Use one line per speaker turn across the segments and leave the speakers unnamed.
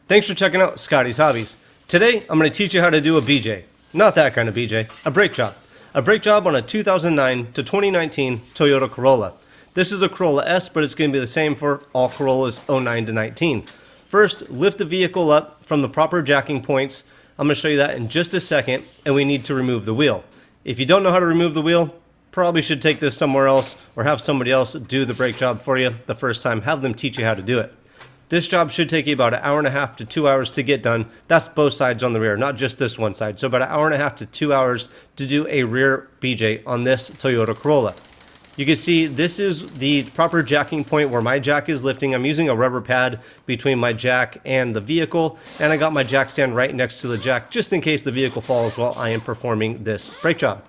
Thanks for checking out Scotty's Hobbies. Today, I'm going to teach you how to do a BJ. Not that kind of BJ, a brake job. A brake job on a 2009 to 2019 Toyota Corolla. This is a Corolla S, but it's going to be the same for all Corollas 09 to 19. First, lift the vehicle up from the proper jacking points. I'm going to show you that in just a second, and we need to remove the wheel. If you don't know how to remove the wheel, probably should take this somewhere else or have somebody else do the brake job for you the first time. Have them teach you how to do it. This job should take you about an hour and a half to 2 hours to get done. That's both sides on the rear, not just this one side. So about an hour and a half to 2 hours to do a rear BJ on this Toyota Corolla. You can see this is the proper jacking point where my jack is lifting. I'm using a rubber pad between my jack and the vehicle, and I got my jack stand right next to the jack just in case the vehicle falls while I am performing this brake job.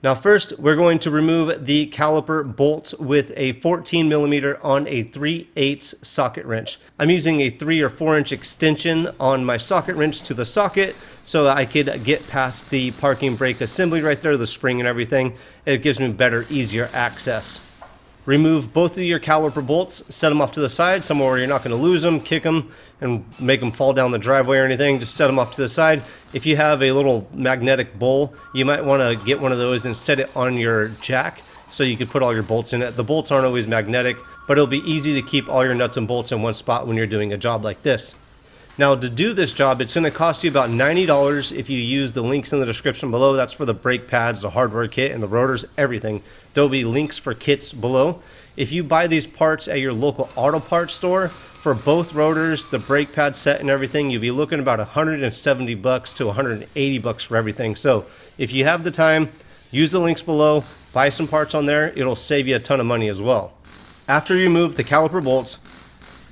Now first, we're going to remove the caliper bolts with a 14 millimeter on a 3/8 socket wrench. I'm using a 3 or 4 inch extension on my socket wrench to the socket so I could get past the parking brake assembly right there, the spring and everything. It gives me better, easier access. Remove both of your caliper bolts, set them off to the side, somewhere where you're not going to lose them, kick them, and make them fall down the driveway or anything. Just set them off to the side. If you have a little magnetic bowl, you might want to get one of those and set it on your jack so you can put all your bolts in it. The bolts aren't always magnetic, but it'll be easy to keep all your nuts and bolts in one spot when you're doing a job like this. Now to do this job, it's going to cost you about $90 if you use the links in the description below. That's for the brake pads, the hardware kit, and the rotors, everything. There'll be links for kits below. If you buy these parts at your local auto parts store, for both rotors, the brake pad set and everything, you'll be looking about $170 to $180 for everything. So if you have the time, use the links below, buy some parts on there. It'll save you a ton of money as well. After you remove the caliper bolts,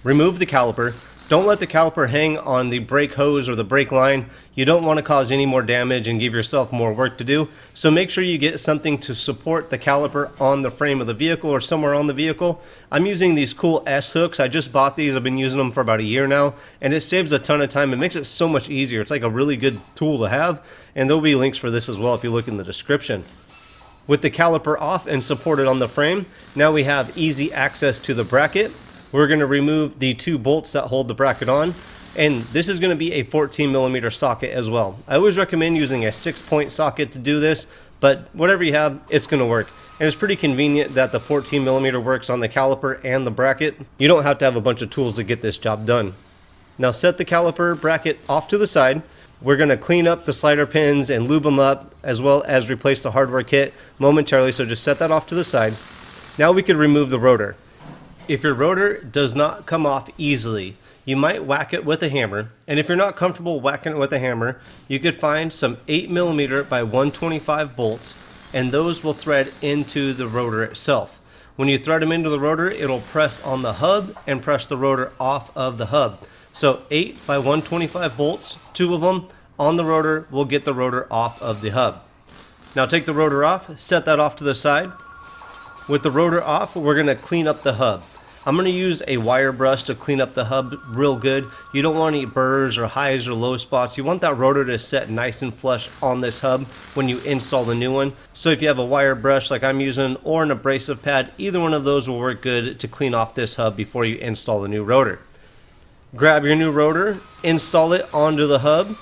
remove the caliper. Don't let the caliper hang on the brake hose or the brake line. You don't want to cause any more damage and give yourself more work to do. So make sure you get something to support the caliper on the frame of the vehicle or somewhere on the vehicle. I'm using these cool S hooks. I just bought these. I've been using them for about a year now, and it saves a ton of time. It makes it so much easier. It's like a really good tool to have, and there'll be links for this as well if you look in the description. With the caliper off and supported on the frame, now we have easy access to the bracket. We're going to remove the 2 bolts that hold the bracket on, and this is going to be a 14 millimeter socket as well. I always recommend using a 6-point socket to do this, but whatever you have, it's going to work. And it's pretty convenient that the 14 millimeter works on the caliper and the bracket. You don't have to have a bunch of tools to get this job done. Now set the caliper bracket off to the side. We're going to clean up the slider pins and lube them up, as well as replace the hardware kit momentarily, so just set that off to the side. Now we can remove the rotor. If your rotor does not come off easily, you might whack it with a hammer, and if you're not comfortable whacking it with a hammer, you could find some 8 millimeter by 125 bolts, and those will thread into the rotor itself. When you thread them into the rotor, it'll press on the hub and press the rotor off of the hub. So 8 by 125 bolts, 2 of them on the rotor will get the rotor off of the hub. Now take the rotor off, set that off to the side. With the rotor off, we're going to clean up the hub. I'm going to use a wire brush to clean up the hub real good. You don't want any burrs or highs or low spots. You want that rotor to set nice and flush on this hub when you install the new one. So if you have a wire brush like I'm using or an abrasive pad, either one of those will work good to clean off this hub before you install the new rotor. Grab your new rotor, install it onto the hub.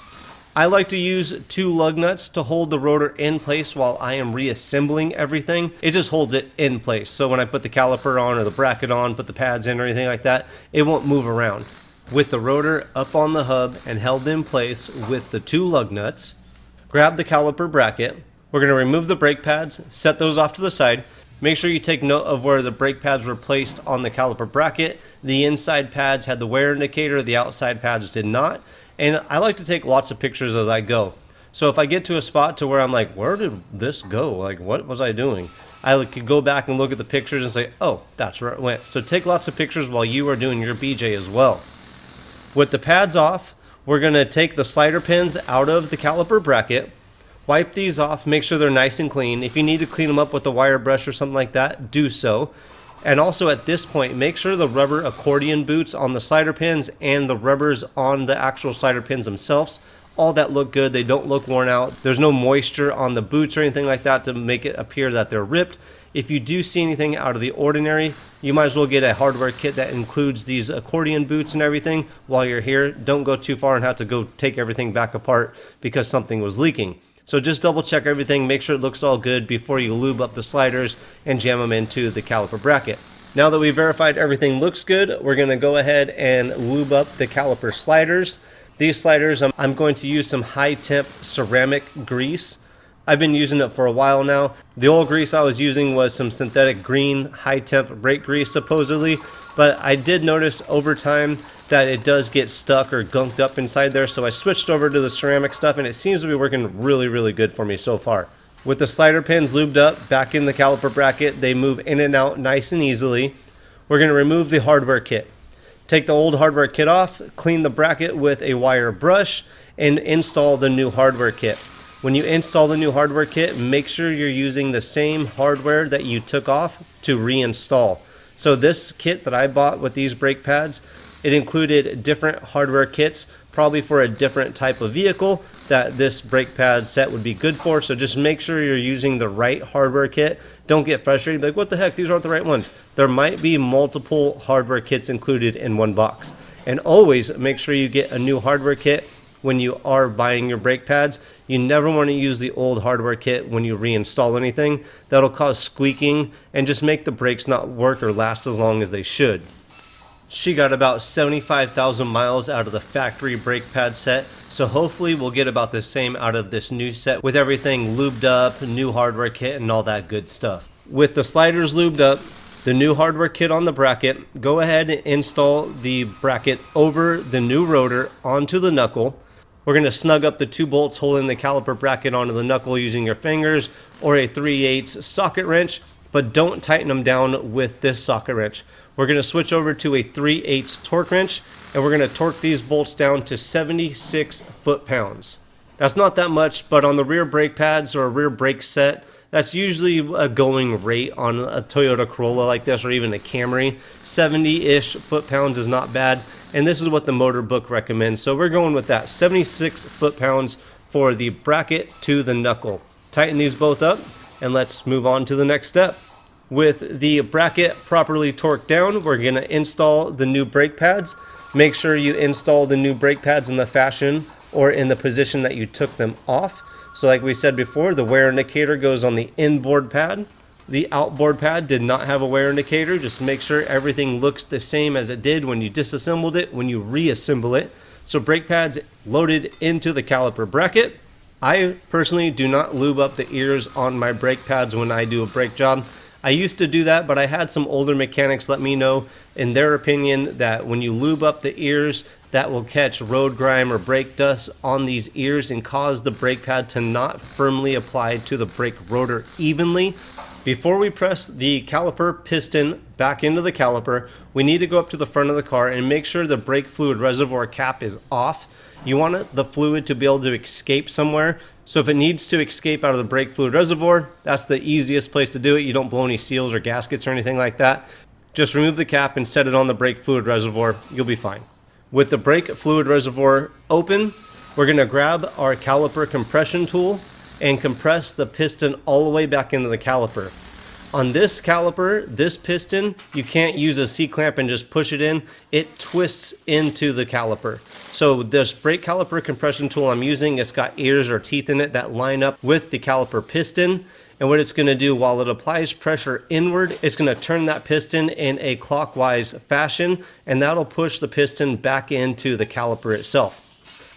I like to use 2 lug nuts to hold the rotor in place while I am reassembling everything. It just holds it in place. So when I put the caliper on or the bracket on, put the pads in or anything like that, it won't move around. With the rotor up on the hub and held in place with the 2 lug nuts, grab the caliper bracket. We're going to remove the brake pads, set those off to the side. Make sure you take note of where the brake pads were placed on the caliper bracket. The inside pads had the wear indicator, the outside pads did not. And I like to take lots of pictures as I go. So if I get to a spot to where I'm like, where did this go? Like, what was I doing? I could go back and look at the pictures and say, oh, that's where it went. So take lots of pictures while you are doing your BJ as well. With the pads off, we're going to take the slider pins out of the caliper bracket, wipe these off, make sure they're nice and clean. If you need to clean them up with a wire brush or something like that, do so. And also at this point, make sure the rubber accordion boots on the slider pins and the rubbers on the actual slider pins themselves, all that look good. They don't look worn out. There's no moisture on the boots or anything like that to make it appear that they're ripped. If you do see anything out of the ordinary, you might as well get a hardware kit that includes these accordion boots and everything while you're here. Don't go too far and have to go take everything back apart because something was leaking. So just double check everything, make sure it looks all good before you lube up the sliders and jam them into the caliper bracket. Now that we've verified everything looks good, we're going to go ahead and lube up the caliper sliders. These sliders, I'm going to use some high temp ceramic grease. I've been using it for a while now. The old grease I was using was some synthetic green high temp brake grease supposedly, but I did notice over time that it does get stuck or gunked up inside there, so I switched over to the ceramic stuff and it seems to be working really good for me so far. With the slider pins lubed up back in the caliper bracket, they move in and out nice and easily. We're going to remove the hardware kit. Take the old hardware kit off, clean the bracket with a wire brush, and install the new hardware kit. When you install the new hardware kit, make sure you're using the same hardware that you took off to reinstall. So this kit that I bought with these brake pads, it included different hardware kits, probably for a different type of vehicle that this brake pad set would be good for. So just make sure you're using the right hardware kit. Don't get frustrated, like, what the heck, these aren't the right ones. There might be multiple hardware kits included in one box. And always make sure you get a new hardware kit when you are buying your brake pads. You never want to use the old hardware kit when you reinstall anything. That'll cause squeaking and just make the brakes not work or last as long as they should. She got about 75,000 miles out of the factory brake pad set, so hopefully we'll get about the same out of this new set with everything lubed up, new hardware kit, and all that good stuff. With the sliders lubed up, the new hardware kit on the bracket, go ahead and install the bracket over the new rotor onto the knuckle. We're going to snug up the 2 bolts holding the caliper bracket onto the knuckle using your fingers or a 3/8 socket wrench, but don't tighten them down with this socket wrench. We're going to switch over to a 3/8 torque wrench, and we're going to torque these bolts down to 76 foot-pounds. That's not that much, but on the rear brake pads or a rear brake set, that's usually a going rate on a Toyota Corolla like this or even a Camry. 70-ish foot-pounds is not bad, and this is what the motor book recommends. So we're going with that, 76 foot-pounds for the bracket to the knuckle. Tighten these both up, and let's move on to the next step. With the bracket properly torqued down, we're going to install the new brake pads. Make sure you install the new brake pads in the fashion or in the position that you took them off. So like we said before, the wear indicator goes on the inboard pad. The outboard pad did not have a wear indicator. Just make sure everything looks the same as it did when you disassembled it, when you reassemble it. So brake pads loaded into the caliper bracket. I personally do not lube up the ears on my brake pads when I do a brake job. I used to do that, but I had some older mechanics let me know, in their opinion, that when you lube up the ears, that will catch road grime or brake dust on these ears and cause the brake pad to not firmly apply to the brake rotor evenly. Before we press the caliper piston back into the caliper, we need to go up to the front of the car and make sure the brake fluid reservoir cap is off. You want the fluid to be able to escape somewhere. So if it needs to escape out of the brake fluid reservoir, that's the easiest place to do it. You don't blow any seals or gaskets or anything like that. Just remove the cap and set it on the brake fluid reservoir. You'll be fine. With the brake fluid reservoir open, we're going to grab our caliper compression tool and compress the piston all the way back into the caliper. On this caliper, this piston, you can't use a C-clamp and just push it in. It twists into the caliper. So this brake caliper compression tool I'm using, it's got ears or teeth in it that line up with the caliper piston. And what it's going to do, while it applies pressure inward, it's going to turn that piston in a clockwise fashion, and that'll push the piston back into the caliper itself.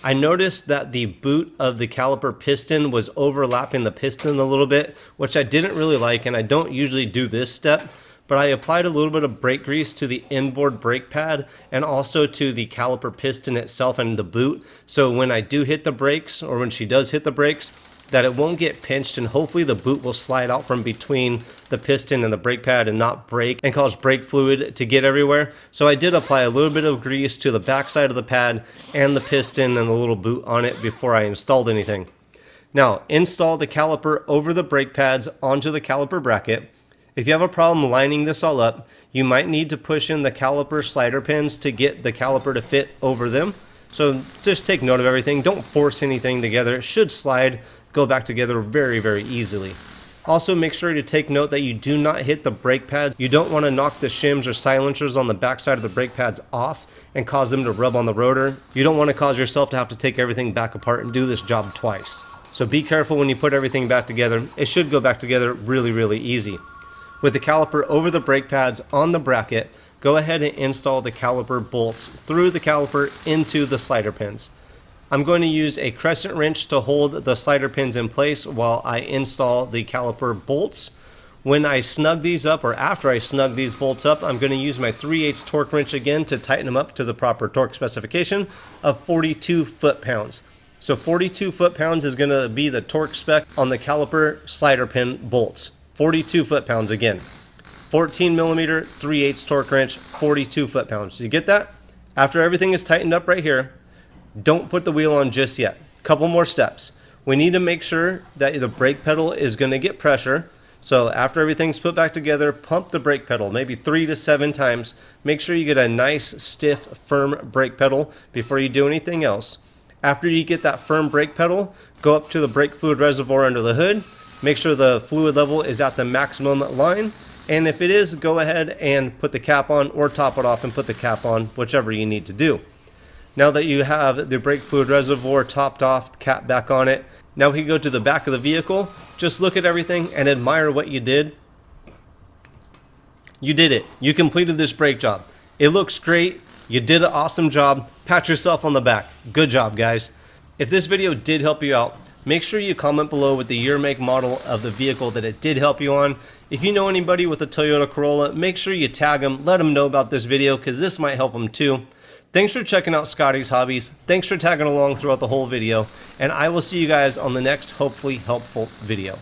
I noticed that the boot of the caliper piston was overlapping the piston a little bit, which I didn't really like, and I don't usually do this step, but I applied a little bit of brake grease to the inboard brake pad and also to the caliper piston itself and the boot. So when I do hit the brakes, or when she does hit the brakes, that it won't get pinched, and hopefully the boot will slide out from between the piston and the brake pad and not break and cause brake fluid to get everywhere. So I did apply a little bit of grease to the back side of the pad and the piston and the little boot on it before I installed anything. Now install the caliper over the brake pads onto the caliper bracket. If you have a problem lining this all up, you might need to push in the caliper slider pins to get the caliper to fit over them. So just take note of everything. Don't force anything together. It should slide, go back together very, very easily. Also, make sure to take note that you do not hit the brake pads. You don't want to knock the shims or silencers on the backside of the brake pads off and cause them to rub on the rotor. You don't want to cause yourself to have to take everything back apart and do this job twice. So be careful when you put everything back together. It should go back together really easy. With the caliper over the brake pads on the bracket, go ahead and install the caliper bolts through the caliper into the slider pins. I'm going to use a crescent wrench to hold the slider pins in place while I install the caliper bolts. When I snug these up, or after I snug these bolts up, I'm going to use my 3/8 torque wrench again to tighten them up to the proper torque specification of 42 foot-pounds. So 42 foot-pounds is going to be the torque spec on the caliper slider pin bolts. 42 foot-pounds again. 14 millimeter 3/8 torque wrench, 42 foot-pounds. You get that? After everything is tightened up right here, don't put the wheel on just yet. Couple more steps. We need to make sure that the brake pedal is going to get pressure. So after everything's put back together, pump the brake pedal maybe 3 to 7 times. Make sure you get a nice, stiff, firm brake pedal before you do anything else. After you get that firm brake pedal, go up to the brake fluid reservoir under the hood. Make sure the fluid level is at the maximum line. And if it is, go ahead and put the cap on or top it off and put the cap on, whichever you need to do. Now that you have the brake fluid reservoir topped off, cap back on it, now we can go to the back of the vehicle. Just look at everything and admire what you did. You did it. You completed this brake job. It looks great. You did an awesome job. Pat yourself on the back. Good job, guys. If this video did help you out, make sure you comment below with the year, make, model of the vehicle that it did help you on. If you know anybody with a Toyota Corolla, make sure you tag them, let them know about this video because this might help them too. Thanks for checking out Scotty's Hobbies. Thanks for tagging along throughout the whole video, and I will see you guys on the next hopefully helpful video.